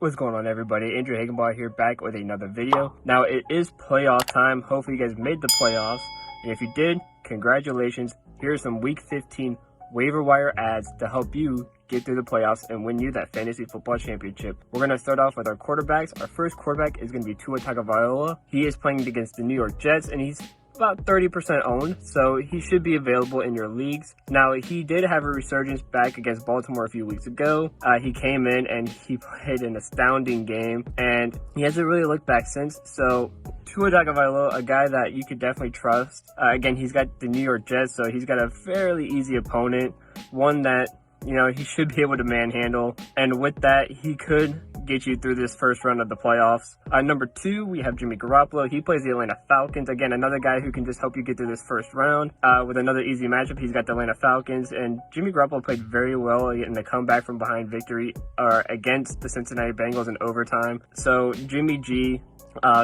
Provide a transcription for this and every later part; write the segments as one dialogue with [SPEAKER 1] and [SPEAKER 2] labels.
[SPEAKER 1] What's going on, everybody? Drew Hagenbaugh here, back with another video. Now, it is playoff time. Hopefully you guys made the playoffs, and if you did, congratulations. Here's some week 15 waiver wire ads to help you get through the playoffs and win you that fantasy football championship. We're going to start off with our quarterbacks. Our first quarterback is going to be Tua Tagovailoa. He is playing against the New York Jets, and he's about 30% owned, so he should be available in your leagues. Now, he did have a resurgence back against Baltimore a few weeks ago. He came in and he played an astounding game, and he hasn't really looked back since. So Tua Tagovailoa, a guy that you could definitely trust. Again, he's got the New York Jets, so he's got a fairly easy opponent, one that, you know, he should be able to manhandle, and with that, he could get you through this first round of the playoffs. Number 2, we have Jimmy Garoppolo. He plays the Atlanta Falcons. Again, another guy who can just help you get through this first round. With another easy matchup, he's got the Atlanta Falcons, and Jimmy Garoppolo played very well in the comeback from behind victory against the Cincinnati Bengals in overtime. So Jimmy G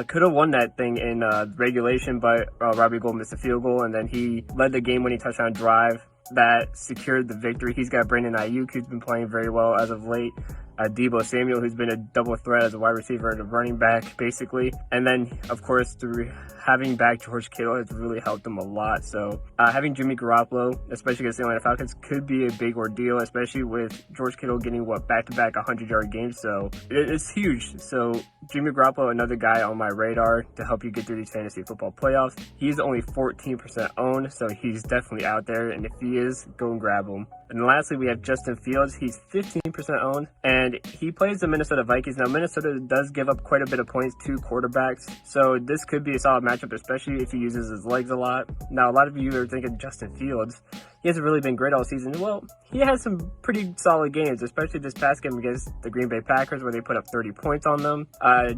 [SPEAKER 1] could have won that thing in regulation, but Robbie Gould missed a field goal, and then he led the game-winning touchdown drive that secured the victory. He's got Brandon Ayuk, who's been playing very well as of late. Deebo Samuel, who's been a double threat as a wide receiver and a running back, basically. And then, of course, through having back George Kittle has really helped them a lot. So having Jimmy Garoppolo, especially against the Atlanta Falcons, could be a big ordeal, especially with George Kittle getting, back-to-back 100-yard games. So it's huge. So Jimmy Garoppolo, another guy on my radar to help you get through these fantasy football playoffs. He's only 14% owned, so he's definitely out there. And if he is, go and grab him. And lastly, we have Justin Fields. He's 15% owned, and he plays the Minnesota Vikings. Now, Minnesota does give up quite a bit of points to quarterbacks, so this could be a solid matchup, especially if he uses his legs a lot. Now, a lot of you are thinking Justin Fields. He hasn't really been great all season. Well, he has some pretty solid games, especially this past game against the Green Bay Packers, where they put up 30 points on them.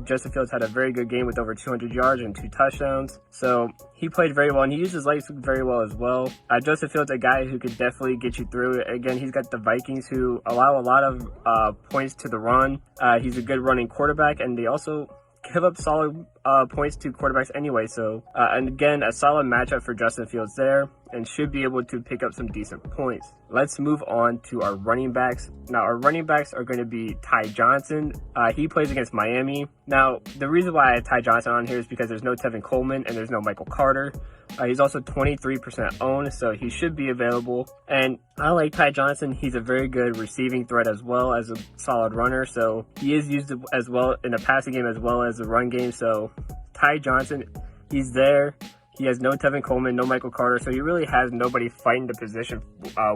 [SPEAKER 1] Justin Fields had a very good game with over 200 yards and 2 touchdowns. So he played very well, and he used his legs very well as well. Justin Fields, a guy who could definitely get you through it. Again, he's got the Vikings, who allow a lot of points to the run. He's a good running quarterback, and they also give up solid points to quarterbacks anyway. So, and again, a solid matchup for Justin Fields there, and should be able to pick up some decent points. Let's move on to our running backs. Now, our running backs are going to be Ty Johnson. He plays against Miami. Now, the reason why I have Ty Johnson on here is because there's no Tevin Coleman and there's no Michael Carter. He's also 23% owned, so he should be available. And I like Ty Johnson. He's a very good receiving threat as well as a solid runner. So he is used as well in the passing game as well as the run game. So Ty Johnson, he's there. He has no Tevin Coleman, no Michael Carter, so he really has nobody fighting the position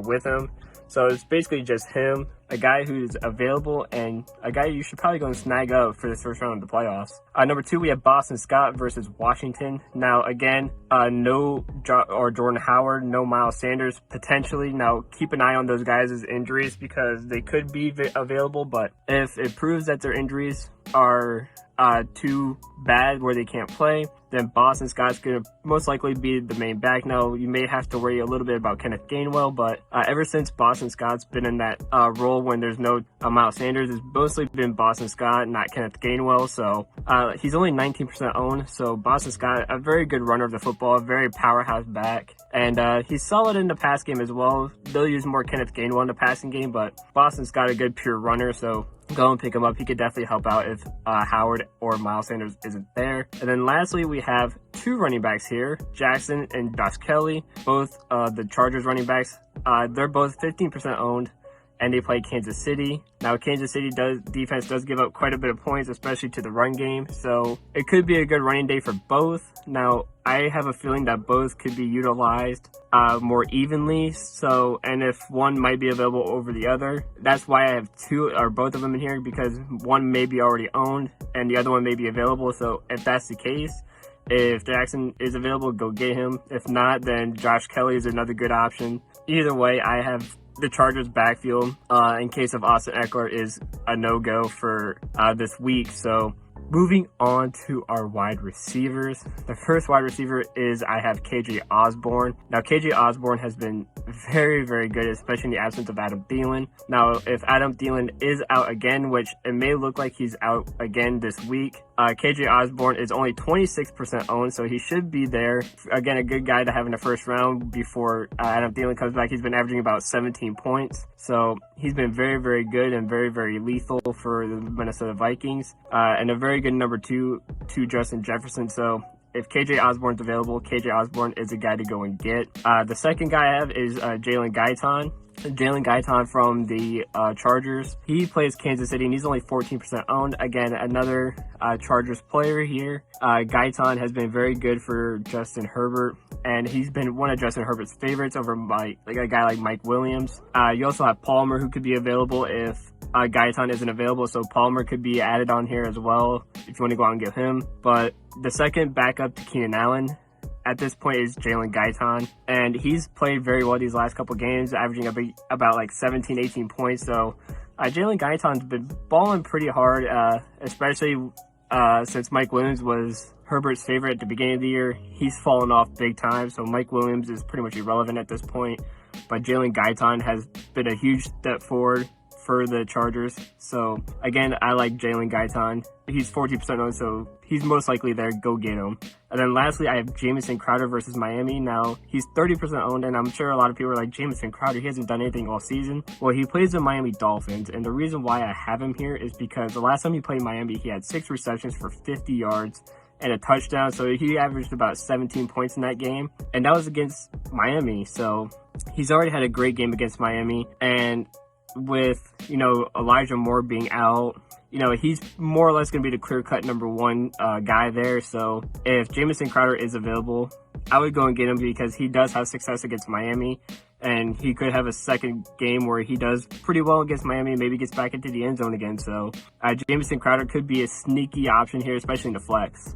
[SPEAKER 1] with him. So it's basically just him, a guy who's available, and a guy you should probably go and snag up for this first round of the playoffs. Number 2, we have Boston Scott versus Washington. Now, again, no Jordan Howard, no Miles Sanders, potentially. Now, keep an eye on those guys' injuries because they could be available, but if it proves that their injuries are too bad where they can't play, then Boston Scott's going to most likely be the main back. Now, you may have to worry a little bit about Kenneth Gainwell, but ever since Boston Scott's been in that role when there's no Miles Sanders, it's mostly been Boston Scott, not Kenneth Gainwell. So he's only 19% owned. So Boston Scott, a very good runner of the football, a very powerhouse back. And he's solid in the pass game as well. They'll use more Kenneth Gainwell in the passing game, but Boston Scott, a good pure runner. So go and pick him up. He could definitely help out if Howard or Miles Sanders isn't there. And then lastly, we have 2 running backs here, Jackson and Josh Kelley, both the Chargers running backs. They're both 15% owned, and they play Kansas City. Now, Kansas City defense does give up quite a bit of points, especially to the run game. So it could be a good running day for both. Now, I have a feeling that both could be utilized more evenly. So, and if one might be available over the other, that's why I have both of them in here, because one may be already owned and the other one may be available. So if that's the case, if Jackson is available, go get him. If not, then Josh Kelley is another good option. Either way, I have the Chargers backfield in case of Austin Eckler is a no-go for this week. So Moving on to our wide receivers. The first wide receiver is I have KJ Osborn. Now, KJ Osborn has been very, very good, especially in the absence of Adam Thielen. Now, if Adam Thielen is out again, which it may look like he's out again this week, KJ Osborn is only 26% owned, so he should be there. Again, a good guy to have in the first round before Adam Thielen comes back. He's been averaging about 17 points. So he's been very, very good and very, very lethal for the Minnesota Vikings. And a very good number two to Justin Jefferson. So if KJ Osborn's available, KJ Osborn is a guy to go and get. The second guy I have is Jalen Guyton. Jalen Guyton from the Chargers. He plays Kansas City and he's only 14% owned. Again, another Chargers player here. Guyton has been very good for Justin Herbert, and he's been one of Justin Herbert's favorites over a guy like Mike Williams. You also have Palmer, who could be available if Guyton isn't available, so Palmer could be added on here as well if you want to go out and get him. But the second backup to Keenan Allen at this point is Jalen Guyton, and he's played very well these last couple games, averaging about like 17, 18 points. So Jalen Guyton's been balling pretty hard, especially since Mike Williams was Herbert's favorite at the beginning of the year. He's fallen off big time, so Mike Williams is pretty much irrelevant at this point. But Jalen Guyton has been a huge step forward for the Chargers. So again, I like Jalen Guyton. He's 40% owned, so he's most likely there. Go get him. And then lastly, I have Jamison Crowder versus Miami. Now, he's 30% owned, and I'm sure a lot of people are like, Jamison Crowder, he hasn't done anything all season. Well, he plays the Miami Dolphins, and the reason why I have him here is because the last time he played Miami, he had 6 receptions for 50 yards and a touchdown. So he averaged about 17 points in that game, and that was against Miami. So he's already had a great game against Miami, and with, Elijah Moore being out, he's more or less going to be the clear-cut number one guy there. So if Jamison Crowder is available, I would go and get him because he does have success against Miami, and he could have a second game where he does pretty well against Miami, maybe gets back into the end zone again. So Jamison Crowder could be a sneaky option here, especially in the flex.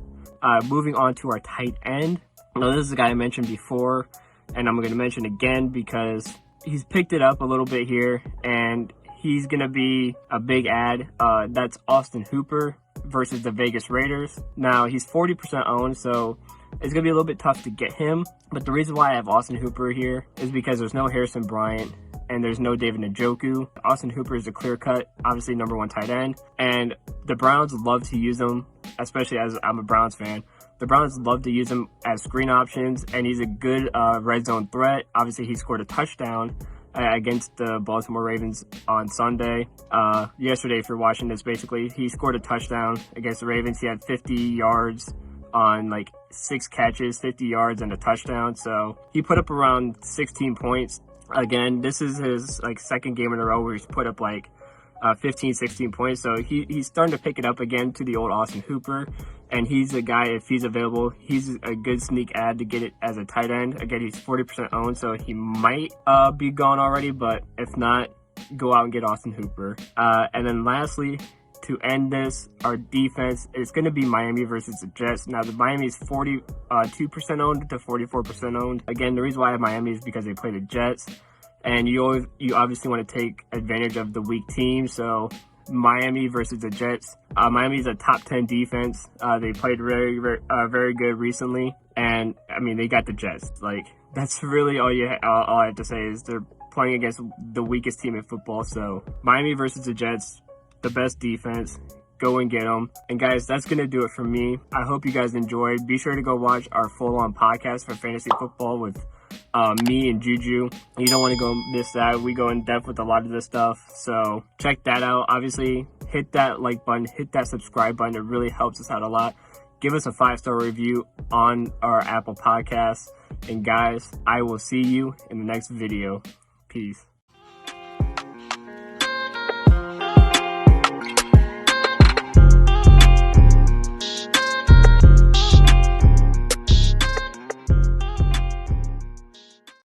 [SPEAKER 1] Moving on to our tight end. Now, this is a guy I mentioned before, and I'm going to mention again because he's picked it up a little bit here, and he's going to be a big ad. That's Austin Hooper versus the Vegas Raiders. Now, he's 40% owned, so it's going to be a little bit tough to get him. But the reason why I have Austin Hooper here is because there's no Harrison Bryant and there's no David Njoku. Austin Hooper is a clear-cut, obviously number one tight end. And the Browns love to use him, especially as I'm a Browns fan. The Browns love to use him as screen options, and he's a good red zone threat. Obviously, he scored a touchdown against the Baltimore Ravens on Sunday. Yesterday, if you're watching this, basically, he scored a touchdown against the Ravens. He had 50 yards on like 6 catches, 50 yards and a touchdown. So he put up around 16 points. Again, this is his second game in a row where he's put up 15, 16 points. So he's starting to pick it up again to the old Austin Hooper. And he's a guy, if he's available, he's a good sneak ad to get it as a tight end. Again, he's 40% owned, so he might be gone already. But if not, go out and get Austin Hooper. And then lastly, to end this, our defense is going to be Miami versus the Jets. Now, the Miami is 42% owned to 44% owned. Again, the reason why I have Miami is because they play the Jets. And you obviously want to take advantage of the weak team. So Miami versus the Jets. Miami's a top 10 defense. They played very, very, very good recently. And, they got the Jets. That's really all I have to say is they're playing against the weakest team in football. So Miami versus the Jets, the best defense. Go and get them. And guys, that's going to do it for me. I hope you guys enjoyed. Be sure to go watch our full-on podcast for fantasy football with me and Juju. You don't want to go miss that. We go in depth with a lot of this stuff. So check that out. Obviously, hit that like button, hit that subscribe button. It really helps us out a lot. Give us a 5-star review on our Apple Podcasts. And guys, I will see you in the next video. Peace.